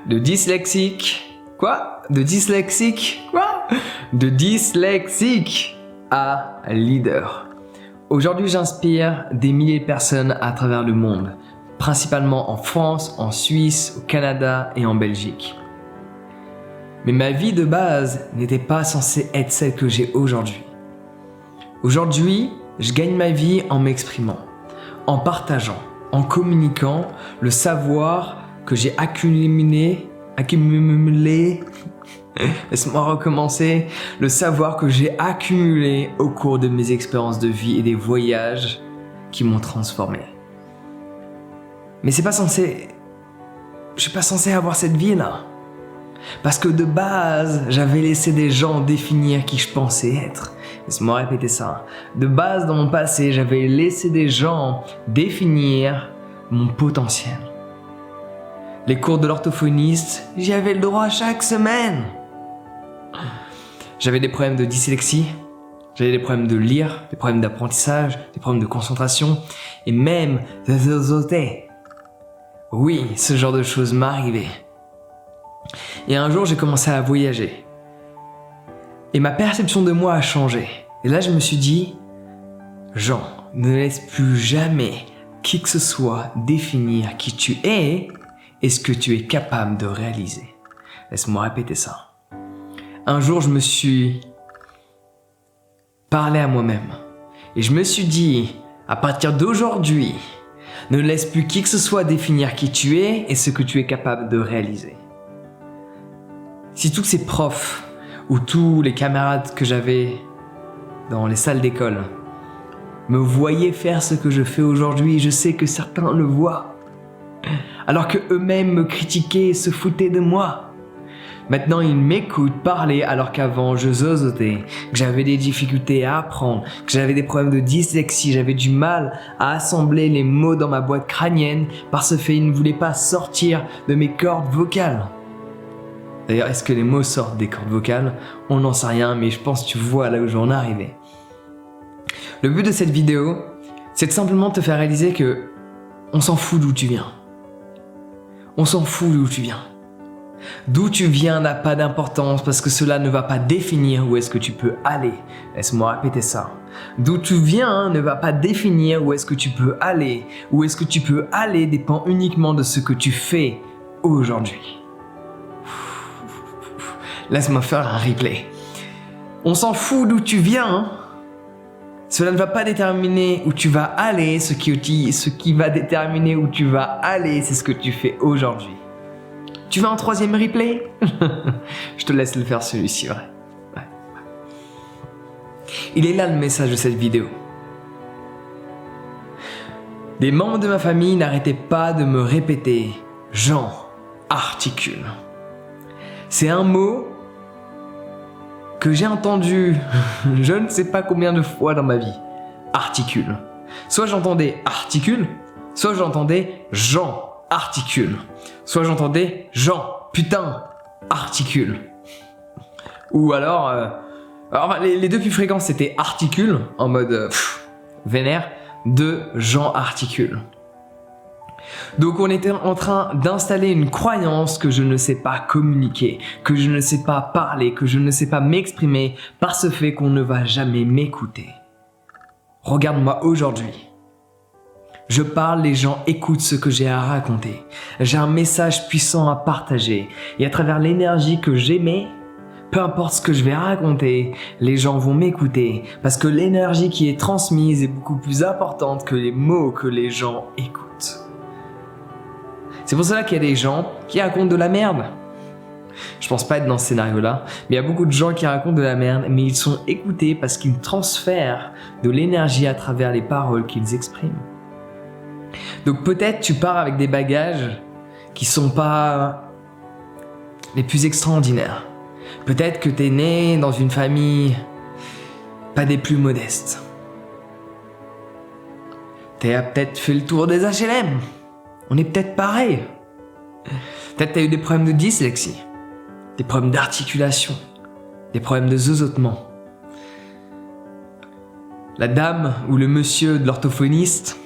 De dyslexique. Quoi? De dyslexique? Quoi? De dyslexique à leader. Aujourd'hui, j'inspire des milliers de personnes à travers le monde, principalement en France, en Suisse, au Canada et en Belgique. Mais ma vie de base n'était pas censée être celle que j'ai aujourd'hui. Aujourd'hui, je gagne ma vie en m'exprimant, en partageant, en communiquant le savoir que j'ai accumulé, laisse-moi recommencer, le savoir que j'ai accumulé au cours de mes expériences de vie et des voyages qui m'ont transformé. Mais je suis pas censé avoir cette vie-là. Parce que de base, j'avais laissé des gens définir qui je pensais être. Laisse-moi répéter ça. De base, dans mon passé, j'avais laissé des gens définir mon potentiel. Les cours de l'orthophoniste, j'y avais le droit chaque semaine. J'avais des problèmes de dyslexie, j'avais des problèmes de lire, des problèmes d'apprentissage, des problèmes de concentration et même de zooté. Oui, ce genre de choses m'arrivaient. Et un jour, j'ai commencé à voyager. Et ma perception de moi a changé. Et là, je me suis dit, Jean, ne laisse plus jamais qui que ce soit définir qui tu es et ce que tu es capable de réaliser. Laisse-moi répéter ça. Un jour, je me suis parlé à moi-même. Et je me suis dit, à partir d'aujourd'hui, ne laisse plus qui que ce soit définir qui tu es et ce que tu es capable de réaliser. Si tous ces profs ou tous les camarades que j'avais dans les salles d'école me voyaient faire ce que je fais aujourd'hui, je sais que certains le voient, alors que eux-mêmes me critiquaient et se foutaient de moi. Maintenant, ils m'écoutent parler alors qu'avant, je zozotais, que j'avais des difficultés à apprendre, que j'avais des problèmes de dyslexie, j'avais du mal à assembler les mots dans ma boîte crânienne. Par ce fait, ils ne voulaient pas sortir de mes cordes vocales. D'ailleurs, est-ce que les mots sortent des cordes vocales? On n'en sait rien, mais je pense que tu vois là où j'en arrivais. Le but de cette vidéo, c'est de simplement te faire réaliser que on s'en fout d'où tu viens. On s'en fout d'où tu viens. D'où tu viens n'a pas d'importance parce que cela ne va pas définir où est-ce que tu peux aller. Laisse-moi répéter ça. D'où tu viens ne va pas définir où est-ce que tu peux aller. Où est-ce que tu peux aller dépend uniquement de ce que tu fais aujourd'hui. Laisse-moi faire un replay. On s'en fout d'où tu viens. Cela ne va pas déterminer où tu vas aller. Ce qui va déterminer où tu vas aller, c'est ce que tu fais aujourd'hui. Tu veux un troisième replay? Je te laisse le faire celui-ci, ouais. Il est là le message de cette vidéo. Des membres de ma famille n'arrêtaient pas de me répéter « Jean, articule ». C'est un mot que j'ai entendu je ne sais pas combien de fois dans ma vie. Articule. Soit j'entendais articule, soit j'entendais Jean articule. Soit j'entendais Jean, putain, articule. Ou alors, les deux plus fréquents c'était articule, en mode vénère, de Jean articule. Donc on était en train d'installer une croyance que je ne sais pas communiquer, que je ne sais pas parler, que je ne sais pas m'exprimer par ce fait qu'on ne va jamais m'écouter. Regarde-moi aujourd'hui. Je parle, les gens écoutent ce que j'ai à raconter. J'ai un message puissant à partager et à travers l'énergie que j'émets, peu importe ce que je vais raconter, les gens vont m'écouter parce que l'énergie qui est transmise est beaucoup plus importante que les mots que les gens écoutent. C'est pour cela qu'il y a des gens qui racontent de la merde. Je pense pas être dans ce scénario-là, mais il y a beaucoup de gens qui racontent de la merde, mais ils sont écoutés parce qu'ils transfèrent de l'énergie à travers les paroles qu'ils expriment. Donc peut-être tu pars avec des bagages qui sont pas les plus extraordinaires. Peut-être que t'es né dans une famille pas des plus modestes. T'as peut-être fait le tour des HLM. On est peut-être pareil. Peut-être t'as eu des problèmes de dyslexie, des problèmes d'articulation, des problèmes de zozotement. La dame ou le monsieur de l'orthophoniste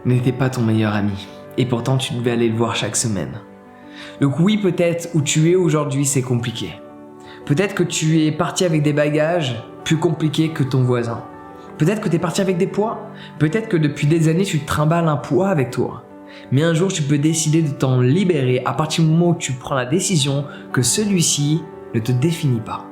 n'était pas ton meilleur ami. Et pourtant, tu devais aller le voir chaque semaine. Donc oui, peut-être où tu es aujourd'hui, c'est compliqué. Peut-être que tu es parti avec des bagages plus compliqués que ton voisin. Peut-être que tu es parti avec des poids. Peut-être que depuis des années, tu te trimbales un poids avec toi. Mais un jour, tu peux décider de t'en libérer à partir du moment où tu prends la décision que celui-ci ne te définit pas.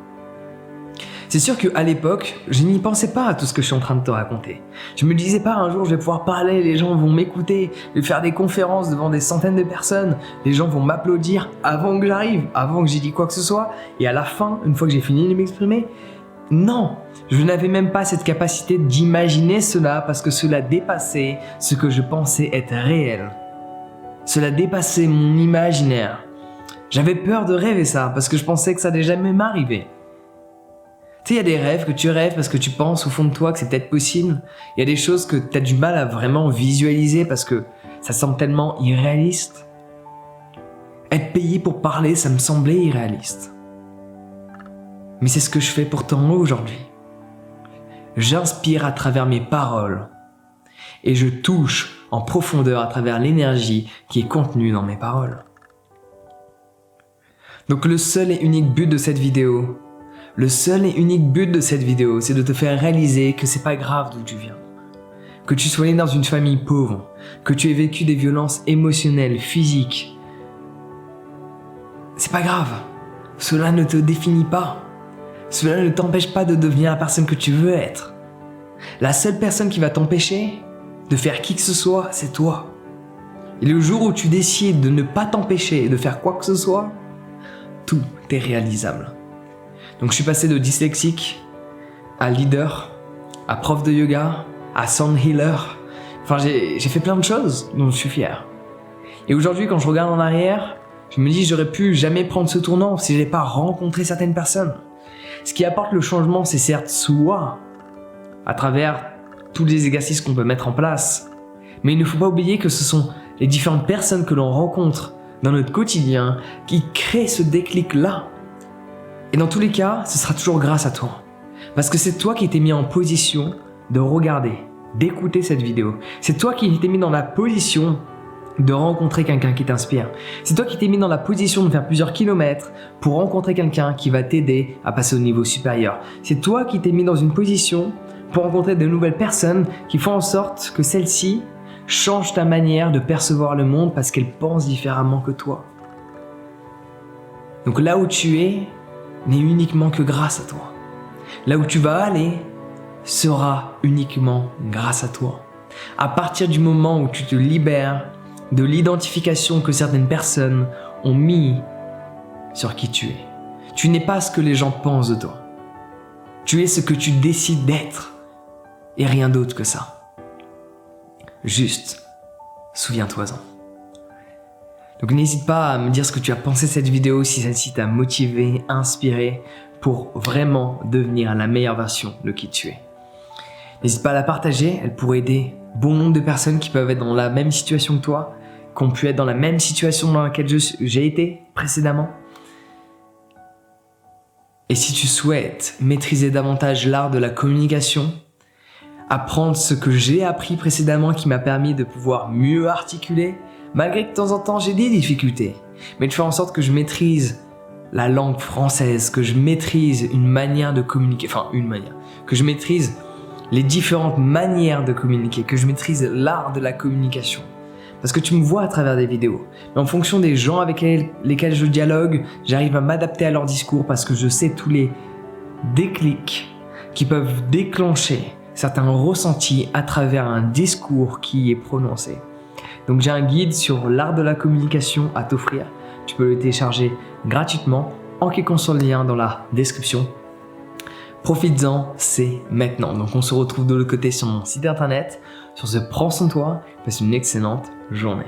C'est sûr qu'à l'époque, je n'y pensais pas à tout ce que je suis en train de te raconter. Je me disais pas un jour je vais pouvoir parler, les gens vont m'écouter, je vais faire des conférences devant des centaines de personnes, les gens vont m'applaudir avant que j'arrive, avant que j'ai dit quoi que ce soit, et à la fin, une fois que j'ai fini de m'exprimer, non, je n'avais même pas cette capacité d'imaginer cela parce que cela dépassait ce que je pensais être réel. Cela dépassait mon imaginaire. J'avais peur de rêver ça parce que je pensais que ça n'allait jamais m'arriver. Tu sais, il y a des rêves que tu rêves parce que tu penses au fond de toi que c'est peut-être possible. Il y a des choses que tu as du mal à vraiment visualiser parce que ça semble tellement irréaliste. Être payé pour parler, ça me semblait irréaliste. Mais c'est ce que je fais pourtant aujourd'hui. J'inspire à travers mes paroles et je touche en profondeur à travers l'énergie qui est contenue dans mes paroles. Donc le seul et unique but de cette vidéo, c'est de te faire réaliser que c'est pas grave d'où tu viens. Que tu sois né dans une famille pauvre, que tu aies vécu des violences émotionnelles, physiques. C'est pas grave. Cela ne te définit pas. Cela ne t'empêche pas de devenir la personne que tu veux être. La seule personne qui va t'empêcher de faire qui que ce soit, c'est toi. Et le jour où tu décides de ne pas t'empêcher de faire quoi que ce soit, tout est réalisable. Donc je suis passé de dyslexique à leader, à prof de yoga, à sound healer. Enfin, j'ai fait plein de choses dont je suis fier. Et aujourd'hui, quand je regarde en arrière, je me dis j'aurais pu jamais prendre ce tournant si j'avais pas rencontré certaines personnes. Ce qui apporte le changement, c'est certes soi, à travers tous les exercices qu'on peut mettre en place. Mais il ne faut pas oublier que ce sont les différentes personnes que l'on rencontre dans notre quotidien qui créent ce déclic-là. Et dans tous les cas, ce sera toujours grâce à toi. Parce que c'est toi qui t'es mis en position de regarder, d'écouter cette vidéo. C'est toi qui t'es mis dans la position de rencontrer quelqu'un qui t'inspire. C'est toi qui t'es mis dans la position de faire plusieurs kilomètres pour rencontrer quelqu'un qui va t'aider à passer au niveau supérieur. C'est toi qui t'es mis dans une position pour rencontrer de nouvelles personnes qui font en sorte que celles-ci changent ta manière de percevoir le monde parce qu'elles pensent différemment que toi. Donc là où tu es, n'est uniquement que grâce à toi. Là où tu vas aller sera uniquement grâce à toi. À partir du moment où tu te libères de l'identification que certaines personnes ont mis sur qui tu es. Tu n'es pas ce que les gens pensent de toi. Tu es ce que tu décides d'être et rien d'autre que ça. Juste, souviens-toi-en. Donc n'hésite pas à me dire ce que tu as pensé de cette vidéo, si celle-ci t'a motivé, inspiré pour vraiment devenir la meilleure version de qui tu es. N'hésite pas à la partager, elle pourrait aider bon nombre de personnes qui peuvent être dans la même situation que toi, qui ont pu être dans la même situation dans laquelle j'ai été précédemment. Et si tu souhaites maîtriser davantage l'art de la communication, apprendre ce que j'ai appris précédemment qui m'a permis de pouvoir mieux articuler, malgré que de temps en temps j'ai des difficultés, mais de faire en sorte que je maîtrise la langue française, que je maîtrise une manière de communiquer, que je maîtrise les différentes manières de communiquer, que je maîtrise l'art de la communication. Parce que tu me vois à travers des vidéos, mais en fonction des gens avec lesquels je dialogue, j'arrive à m'adapter à leur discours parce que je sais tous les déclics qui peuvent déclencher certains ressentis à travers un discours qui est prononcé. Donc j'ai un guide sur l'art de la communication à t'offrir. Tu peux le télécharger gratuitement en cliquant sur le lien dans la description. Profites-en, c'est maintenant. Donc on se retrouve de l'autre côté sur mon site internet. Sur ce, prends soin de toi, passe une excellente journée.